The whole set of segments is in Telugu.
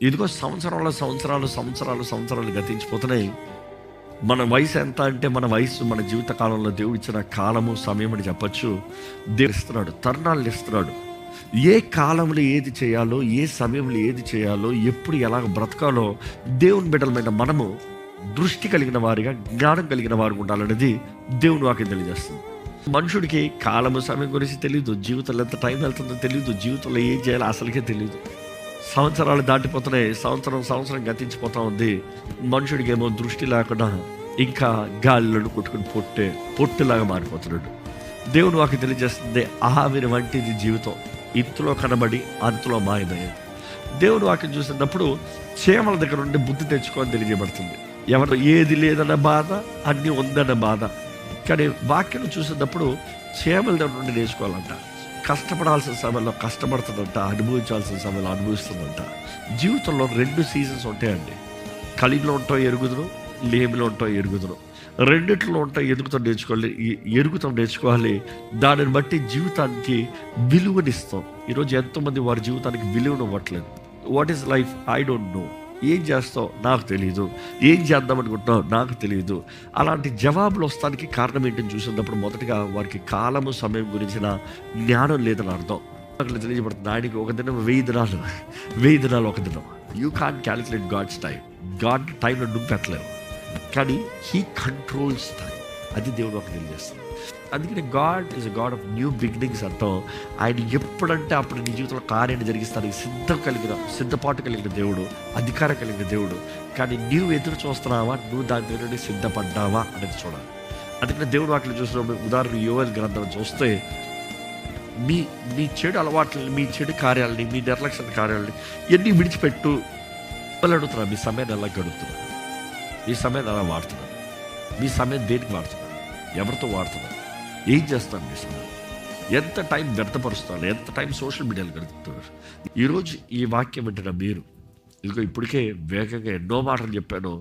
ఇదిగో సంవత్సరాలు గతించిపోతున్నాయి. మన వయసు ఎంత అంటే, మన జీవిత కాలంలో దేవుడు ఇచ్చిన కాలము, సమయం అని చెప్పచ్చు. దేవుడు ఇస్తున్నాడు, తరుణాలు ఇస్తున్నాడు. ఏ కాలంలో ఏది చేయాలో, ఏ సమయంలో ఏది చేయాలో, ఎప్పుడు ఎలాగ బ్రతకాలో దేవుని బిడ్డలమైన మనము దృష్టి కలిగిన వారిగా, జ్ఞానం కలిగిన వారు ఉండాలనేది దేవుని వాక్యం తెలియజేస్తుంది. మనుషుడికి కాలము, సమయం గురించి తెలియదు, జీవితంలో ఎంత టైం వెళ్తుందో తెలియదు, జీవితంలో ఏం చేయాలో అసలుకే తెలియదు. సంవత్సరాలు దాటిపోతున్నాయి, సంవత్సరం గతించిపోతా ఉంది. మనుషుడికి ఏమో దృష్టి లేకుండా ఇంకా గాలిలో కొట్టుకుని పొట్టులాగా మారిపోతున్నాడు. దేవుడు వాకి తెలియజేస్తుంది, ఆవిరి వంటిది జీవితం, ఇంతలో కనబడి అంతలో మాయమయ్యేది. దేవుడు వాక్యం చూసినప్పుడు చీమల దగ్గర నుండి బుద్ధి తెచ్చుకోని తెలియజేయబడుతుంది. ఎవరు ఏది లేదన్న బాధ, అన్నీ ఉందన్న బాధ. కానీ వాక్యం చూసినప్పుడు చీమల దగ్గర నుండి నేర్చుకోవాలంట. కష్టపడాల్సిన సమయంలో కష్టపడుతుందంట, అనుభవించాల్సిన సమయంలో అనుభవిస్తుందంట. జీవితంలో 2 సీజన్స్ ఉంటాయండి. కలిగిలో ఉంటాం ఎరుగుదును, లేమిలో ఉంటాం ఎరుగుదును. రెండిట్లో ఉంటాం ఎరుగుతాం నేర్చుకోవాలి. దానిని బట్టి జీవితానికి విలువనిస్తాం. ఈరోజు ఎంతోమంది వారి జీవితానికి విలువను ఇవ్వట్లేదు. What is life? I don't know. ఏం చేస్తావు నాకు తెలియదు, ఏం చేద్దాం అనుకుంటున్నావు నాకు తెలియదు. అలాంటి జవాబులు వస్తానికి కారణం ఏంటని చూసినప్పుడు మొదటగా వారికి కాలము, సమయం గురించిన జ్ఞానం లేదని అర్థం. అక్కడ తెలియజేయబడుతుంది, ఆయనకి ఒక దినం 1000 దినాలు ఒక దినం. You can't calculate God's time. God టైంలో నువ్వు పెట్టలేవు, కానీ హీ కంట్రోల్స్ టైం. అది దేవుడు ఒక తెలియజేస్తుంది. అందుకని God is a God of new beginnings అంటాం. ఆయన ఎప్పుడంటే అప్పుడు నీ జీవితంలో కార్యాన్ని జరిగిస్తానికి సిద్ధపాటు కలిగిన దేవుడు, అధికారం కలిగిన దేవుడు. కానీ నీవు ఎదురు చూస్తున్నావా, నువ్వు దాని మీద సిద్ధపడ్డావా అనేది చూడాలి. అందుకని దేవుడు వాటిని చూసినప్పుడు, ఉదాహరణ యోవేలు గ్రంథం చూస్తే, మీ చెడు అలవాట్లని, మీ చెడు కార్యాలని, మీ నిర్లక్ష్య కార్యాలని ఎన్ని విడిచిపెట్టు అడుగుతున్నా. మీ సమయాన్ని ఎలా గడుపుతున్నారు? మీ సమయాన్ని ఎలా వాడుతున్నారు? మీ సమయం దేనికి వాడుతున్నారు? ఎవరితో వాడుతున్నారు? ఏం చేస్తాను? మీ సమయం ఎంత టైం వ్యర్థపరుస్తున్నారు? ఎంత టైం సోషల్ మీడియాలో గడుపుతున్నారు? ఈరోజు ఈ వాక్యం వింటున్న మీరు, ఇదిగో ఇప్పటికే వేగంగా ఎన్నో మాటలు చెప్పాను.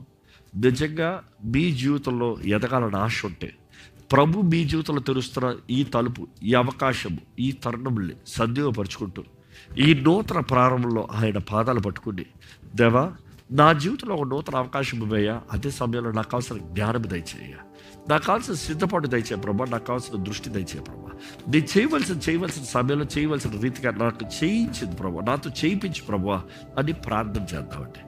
నిజంగా మీ జీవితంలో ఎదగాలని ఆశ ఉంటే, ప్రభు మీ జీవితంలో తెరుస్తున్న ఈ తలుపు, ఈ అవకాశము, ఈ తరుణముల్ని సద్వినియోగపరుచుకుంటూ ఈ నూతన ప్రారంభంలో ఆయన పాదాలు పట్టుకుని, దేవా నా జీవితంలో ఒక నూతన అవకాశం ఇవ్వయ్యా, అదే సమయంలో నాకు కావాల్సిన జ్ఞానం దయచేయ, నాకు కావాల్సిన సిద్ధపాటు దయచేయ ప్రభా, నాకు కావాల్సిన దృష్టి దయచేయ ప్రభా. నేను చేయవలసిన సమయంలో చేయవలసిన రీతిగా నాకు చేయించింది ప్రభా, నాతో చేయించి ప్రభా అని ప్రార్థన చేద్దామండి.